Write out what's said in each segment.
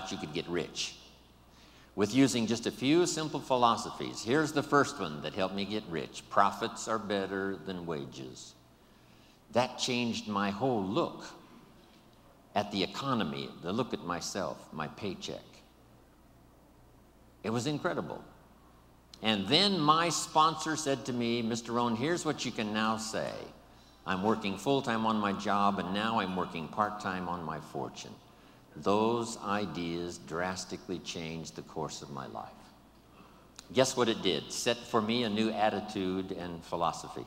out you could get rich with using just a few simple philosophies. Here's the first one that helped me get rich. Profits are better than wages. That changed my whole look at the economy, the look at myself, my paycheck. It was incredible. And then my sponsor said to me, Mr. Rohn, here's what you can now say. I'm working full-time on my job, and now I'm working part-time on my fortune. Those ideas drastically changed the course of my life. Guess what it did? Set for me a new attitude and philosophy.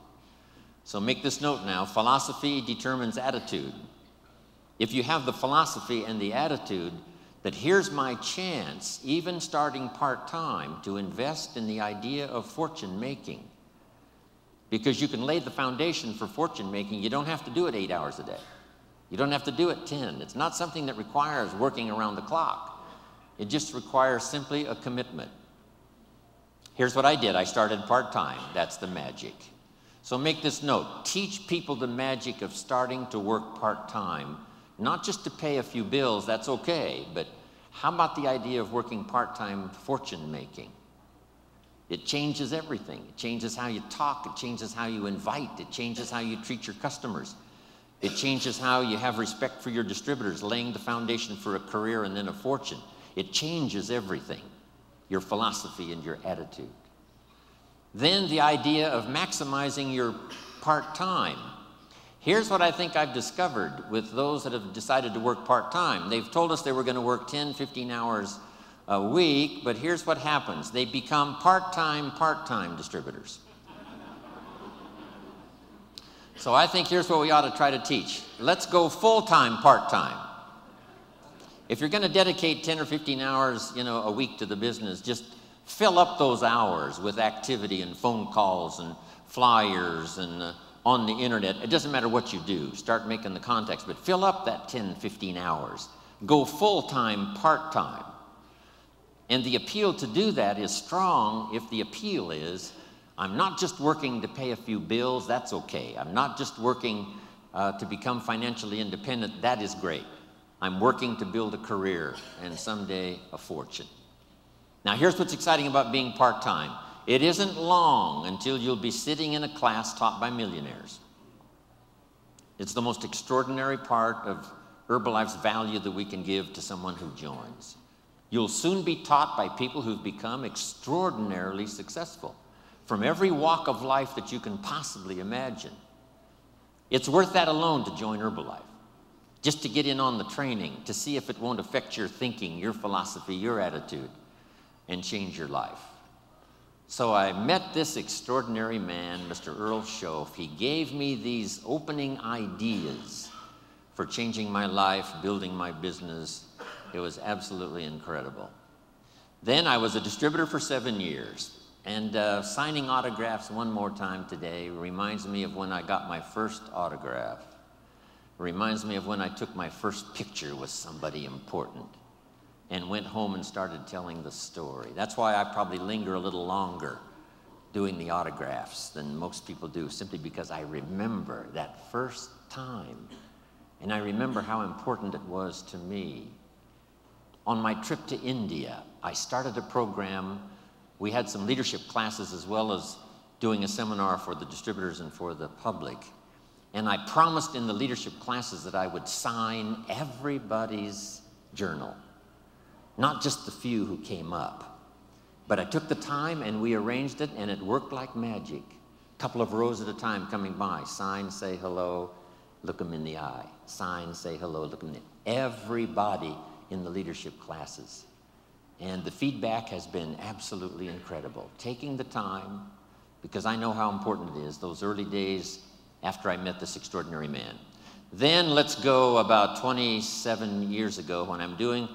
So make this note now. Philosophy determines attitude. If you have the philosophy and the attitude that here's my chance, even starting part-time, to invest in the idea of fortune making, because you can lay the foundation for fortune making. You don't have to do it 8 hours a day. You don't have to do it 10. It's not something that requires working around the clock. It just requires simply a commitment. Here's what I did. I started part-time. That's the magic. So make this note. Teach people the magic of starting to work part-time, not just to pay a few bills, that's okay, but how about the idea of working part-time fortune making? It changes everything. It changes how you talk. It changes how you invite. It changes how you treat your customers. It changes how you have respect for your distributors, laying the foundation for a career and then a fortune. It changes everything, your philosophy and your attitude. Then the idea of maximizing your part-time. Here's what I think I've discovered with those that have decided to work part-time. They've told us they were going to work 10, 15 hours a week, but here's what happens. They become part-time distributors. So I think here's what we ought to try to teach. Let's go full-time, part-time. If you're going to dedicate 10 or 15 hours, a week to the business, just fill up those hours with activity and phone calls and flyers and on the internet. It doesn't matter what you do. Start making the contacts, but fill up that 10, 15 hours. Go full-time, part-time. And the appeal to do that is strong if the appeal is, I'm not just working to pay a few bills, that's okay. I'm not just working to become financially independent, that is great. I'm working to build a career and someday a fortune. Now here's what's exciting about being part-time. It isn't long until you'll be sitting in a class taught by millionaires. It's the most extraordinary part of Herbalife's value that we can give to someone who joins. You'll soon be taught by people who've become extraordinarily successful from every walk of life that you can possibly imagine. It's worth that alone to join Herbalife, just to get in on the training, to see if it won't affect your thinking, your philosophy, your attitude, and change your life. So I met this extraordinary man, Mr. Earl Schoaf. He gave me these opening ideas for changing my life, building my business. It was absolutely incredible. Then I was a distributor for 7 years. And signing autographs one more time today reminds me of when I got my first autograph. Reminds me of when I took my first picture with somebody important and went home and started telling the story. That's why I probably linger a little longer doing the autographs than most people do, simply because I remember that first time. And I remember how important it was to me. On my trip to India, I started a program. We had some leadership classes as well as doing a seminar for the distributors and for the public. And I promised in the leadership classes that I would sign everybody's journal, not just the few who came up. But I took the time and we arranged it, and it worked like magic. A couple of rows at a time coming by. Sign, say hello, look them in the eye. Sign, say hello, look them in the eye. Everybody in the leadership classes. And the feedback has been absolutely incredible. Taking the time, because I know how important it is, those early days after I met this extraordinary man. Then let's go about 27 years ago when I'm doing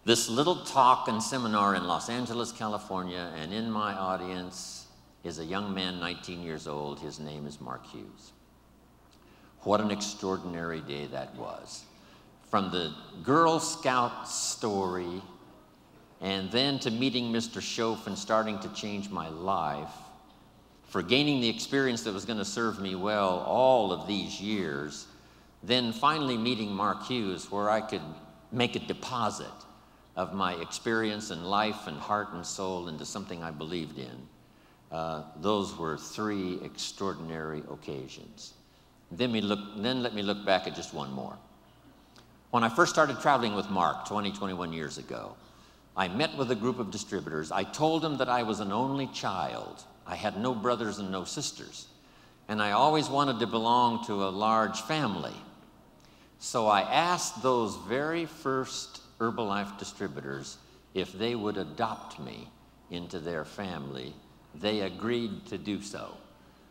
this little talk and seminar in Los Angeles, California, and in my audience is a young man, 19 years old. His name is Mark Hughes. What an extraordinary day that was. From the Girl Scout story, and then to meeting Mr. Schoaf and starting to change my life, for gaining the experience that was going to serve me well all of these years, then finally meeting Mark Hughes where I could make a deposit of my experience and life and heart and soul into something I believed in. Those were 3 extraordinary occasions. Then let me look back at just one more. When I first started traveling with Mark 21 years ago, I met with a group of distributors. I told them that I was an only child. I had no brothers and no sisters. And I always wanted to belong to a large family. So I asked those very first Herbalife distributors if they would adopt me into their family. They agreed to do so.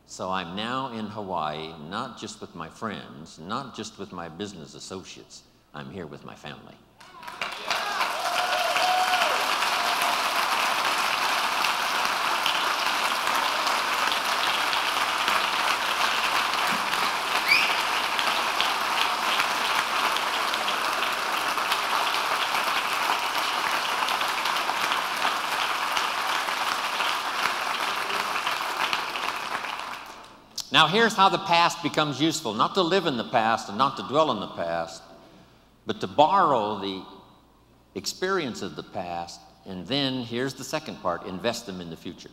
So I'm now in Hawaii, not just with my friends, not just with my business associates. I'm here with my family. Now here's how the past becomes useful, not to live in the past and not to dwell in the past, but to borrow the experience of the past, and then here's the second part, invest them in the future.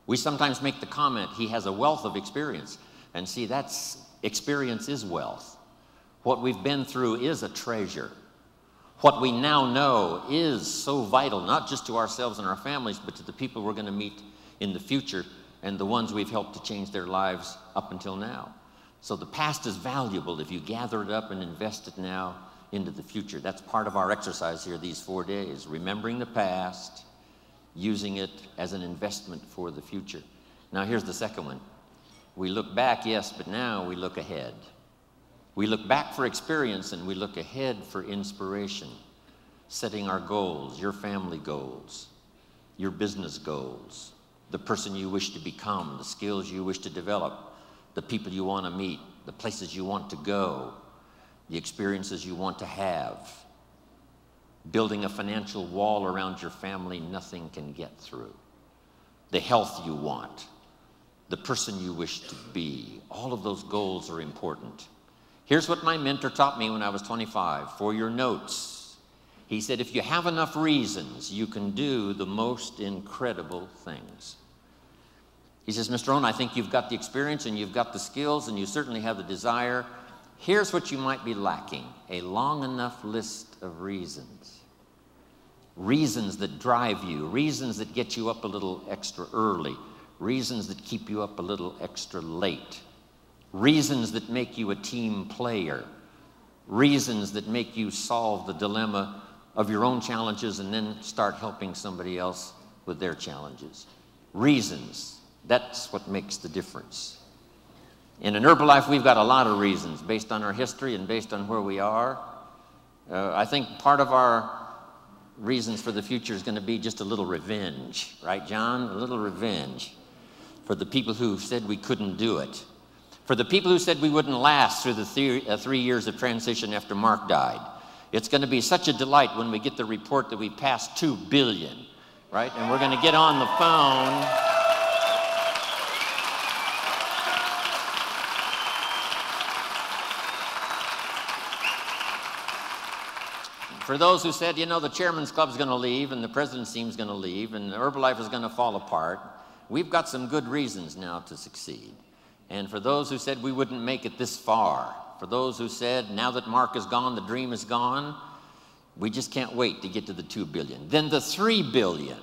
We sometimes make the comment, he has a wealth of experience, and see, experience is wealth. What we've been through is a treasure. What we now know is so vital, not just to ourselves and our families, but to the people we're going to meet in the future and the ones we've helped to change their lives up until now. So the past is valuable if you gather it up and invest it now into the future. That's part of our exercise here these 4 days, remembering the past, using it as an investment for the future. Now here's the second one. We look back, yes, but now we look ahead. We look back for experience and we look ahead for inspiration, setting our goals, your family goals, your business goals, the person you wish to become, the skills you wish to develop, the people you want to meet, the places you want to go, the experiences you want to have, building a financial wall around your family nothing can get through, the health you want, the person you wish to be. All of those goals are important. Here's what my mentor taught me when I was 25, for your notes. He said, if you have enough reasons, you can do the most incredible things. He says, Mr. Rohn, I think you've got the experience and you've got the skills and you certainly have the desire. Here's what you might be lacking, a long enough list of reasons. Reasons that drive you, reasons that get you up a little extra early, reasons that keep you up a little extra late, reasons that make you a team player, reasons that make you solve the dilemma of your own challenges and then start helping somebody else with their challenges. Reasons, that's what makes the difference. In an Herbalife, we've got a lot of reasons based on our history and based on where we are. I think part of our reasons for the future is going to be just a little revenge, right, John? A little revenge for the people who said we couldn't do it, for the people who said we wouldn't last through the 3 years of transition after Mark died. It's going to be such a delight when we get the report that we passed 2 billion, right? And we're going to get on the phone. For those who said, you know, the Chairman's Club's going to leave and the President's Team's going to leave and Herbalife is going to fall apart, we've got some good reasons now to succeed. And for those who said we wouldn't make it this far, for those who said now that Mark is gone, the dream is gone, we just can't wait to get to the 2 billion. Then the 3 billion.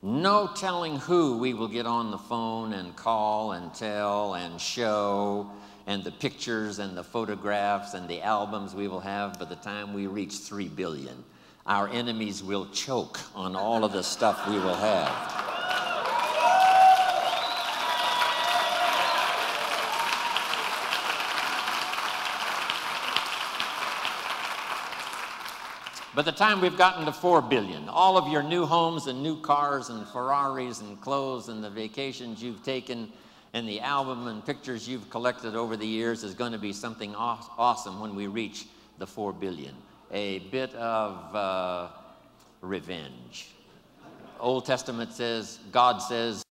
No telling who we will get on the phone and call and tell and show, and the pictures and the photographs and the albums we will have by the time we reach 3 billion. Our enemies will choke on all of the stuff we will have. By the time we've gotten to 4 billion, all of your new homes and new cars and Ferraris and clothes and the vacations you've taken and the album and pictures you've collected over the years is going to be something awesome when we reach the 4 billion. A bit of revenge. Old Testament says, God says,